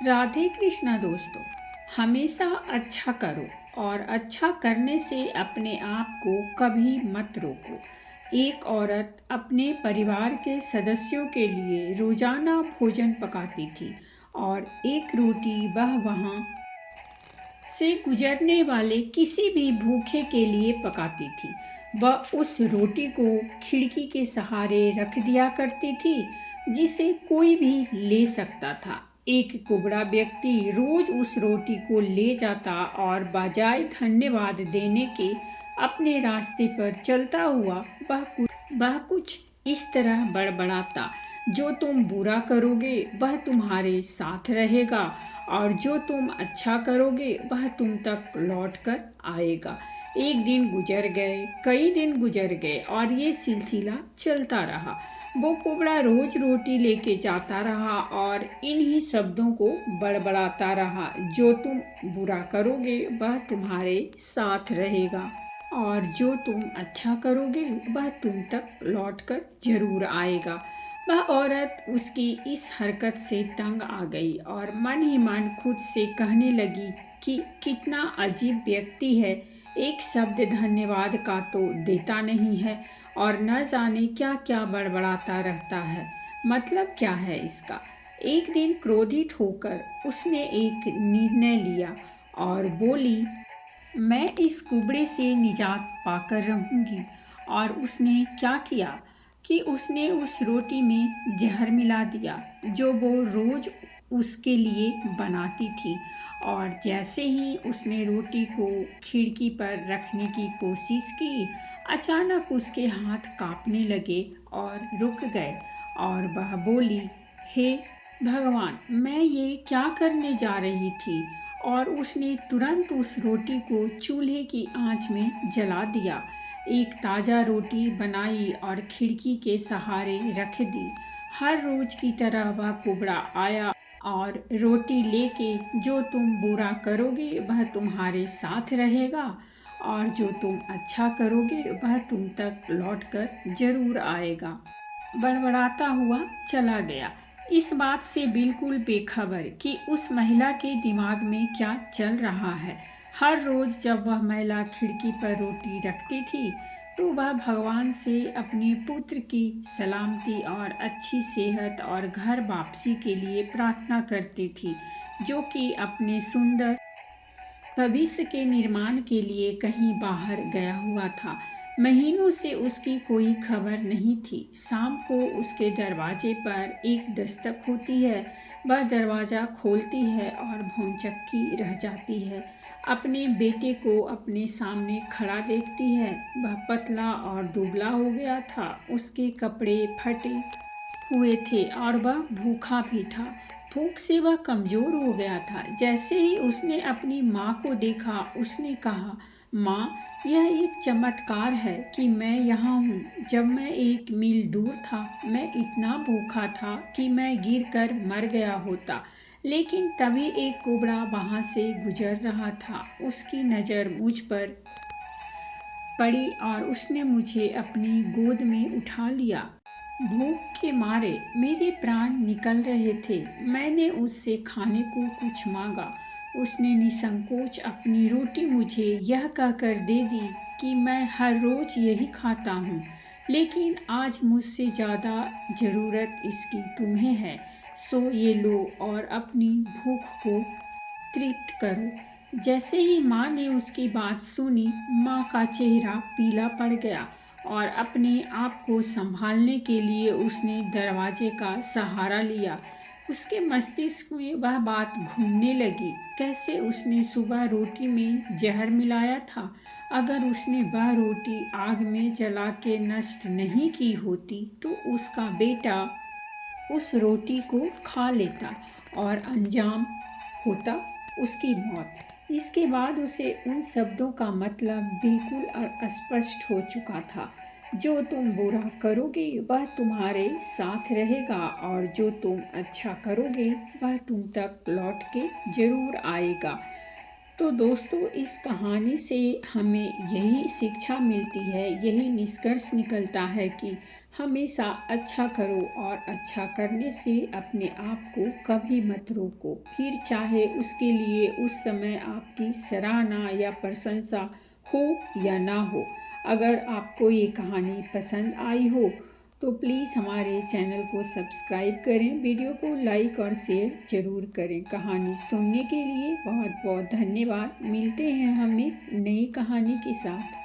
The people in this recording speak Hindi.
राधे कृष्णा दोस्तों। हमेशा अच्छा करो और अच्छा करने से अपने आप को कभी मत रोको। एक औरत अपने परिवार के सदस्यों के लिए रोजाना भोजन पकाती थी और एक रोटी वह वहाँ से गुजरने वाले किसी भी भूखे के लिए पकाती थी। वह उस रोटी को खिड़की के सहारे रख दिया करती थी जिसे कोई भी ले सकता था। एक कुबड़ा व्यक्ति रोज उस रोटी को ले जाता और बजाय धन्यवाद देने के अपने रास्ते पर चलता हुआ वह कुछ इस तरह बड़बड़ाता, जो तुम बुरा करोगे वह तुम्हारे साथ रहेगा और जो तुम अच्छा करोगे वह तुम तक लौट कर आएगा। एक दिन गुजर गए, कई दिन गुजर गए और ये सिलसिला चलता रहा। वो कुबड़ा रोज रोटी लेके जाता रहा और इन्हीं शब्दों को बड़बड़ाता रहा, जो तुम बुरा करोगे वह तुम्हारे साथ रहेगा और जो तुम अच्छा करोगे वह तुम तक लौटकर जरूर आएगा। वह औरत उसकी इस हरकत से तंग आ गई और मन ही मन खुद से कहने लगी कि कितना अजीब व्यक्ति है, एक शब्द धन्यवाद का तो देता नहीं है और न जाने क्या क्या बड़बड़ाता रहता है। मतलब क्या है इसका। एक दिन क्रोधित होकर उसने एक निर्णय लिया और बोली, मैं इस कुबड़े से निजात पाकर रहूंगी। और उसने क्या किया कि उसने उस रोटी में जहर मिला दिया जो वो रोज उसके लिए बनाती थी। और जैसे ही उसने रोटी को खिड़की पर रखने की कोशिश की, अचानक उसके हाथ कांपने लगे और रुक गए और वह बोली, हे भगवान, मैं ये क्या करने जा रही थी। और उसने तुरंत उस रोटी को चूल्हे की आंच में जला दिया। एक ताज़ा रोटी बनाई और खिड़की के सहारे रख दी। हर रोज की तरह वह कुबड़ा आया और रोटी लेके, जो तुम बुरा करोगे वह तुम्हारे साथ रहेगा और जो तुम अच्छा करोगे वह तुम तक लौटकर जरूर आएगा, बड़बड़ाता हुआ चला गया, इस बात से बिल्कुल बेखबर कि उस महिला के दिमाग में क्या चल रहा है। हर रोज जब वह महिला खिड़की पर रोटी रखती थी तो वह भगवान से अपने पुत्र की सलामती और अच्छी सेहत और घर वापसी के लिए प्रार्थना करती थी, जो कि अपने सुंदर भविष्य के निर्माण के लिए कहीं बाहर गया हुआ था। महीनों से उसकी कोई खबर नहीं थी। शाम को उसके दरवाजे पर एक दस्तक होती है। वह दरवाज़ा खोलती है और भौंचक्की रह जाती है। अपने बेटे को अपने सामने खड़ा देखती है। वह पतला और दुबला हो गया था, उसके कपड़े फटे हुए थे और वह भूखा भी था। भूख से वह कमज़ोर हो गया था। जैसे ही उसने अपनी माँ को देखा, उसने कहा, माँ, यह एक चमत्कार है कि मैं यहाँ हूँ। जब मैं एक मील दूर था, मैं इतना भूखा था कि मैं गिरकर मर गया होता, लेकिन तभी एक कुबड़ा वहाँ से गुजर रहा था। उसकी नज़र मुझ पर पड़ी और उसने मुझे अपनी गोद में उठा लिया। भूख के मारे मेरे प्राण निकल रहे थे। मैंने उससे खाने को कुछ मांगा। उसने निसंकोच अपनी रोटी मुझे यह कहकर दे दी कि मैं हर रोज यही खाता हूँ, लेकिन आज मुझसे ज़्यादा ज़रूरत इसकी तुम्हें है। सो ये लो और अपनी भूख को तृप्त करो। जैसे ही माँ ने उसकी बात सुनी, माँ का चेहरा पीला पड़ गया और अपने आप को संभालने के लिए उसने दरवाजे का सहारा लिया। उसके मस्तिष्क में वह बात घूमने लगी, कैसे उसने सुबह रोटी में जहर मिलाया था। अगर उसने वह रोटी आग में जला के नष्ट नहीं की होती तो उसका बेटा उस रोटी को खा लेता और अंजाम होता उसकी मौत। इसके बाद उसे उन शब्दों का मतलब बिल्कुल स्पष्ट हो चुका था, जो तुम बुरा करोगे वह तुम्हारे साथ रहेगा और जो तुम अच्छा करोगे वह तुम तक लौट के जरूर आएगा। तो दोस्तों, इस कहानी से हमें यही शिक्षा मिलती है, यही निष्कर्ष निकलता है कि हमेशा अच्छा करो और अच्छा करने से अपने आप को कभी मत रोको, फिर चाहे उसके लिए उस समय आपकी सराहना या प्रशंसा हो या ना हो। अगर आपको ये कहानी पसंद आई हो तो प्लीज़ हमारे चैनल को सब्सक्राइब करें, वीडियो को लाइक और शेयर ज़रूर करें। कहानी सुनने के लिए बहुत बहुत धन्यवाद। मिलते हैं हम एक नई कहानी के साथ।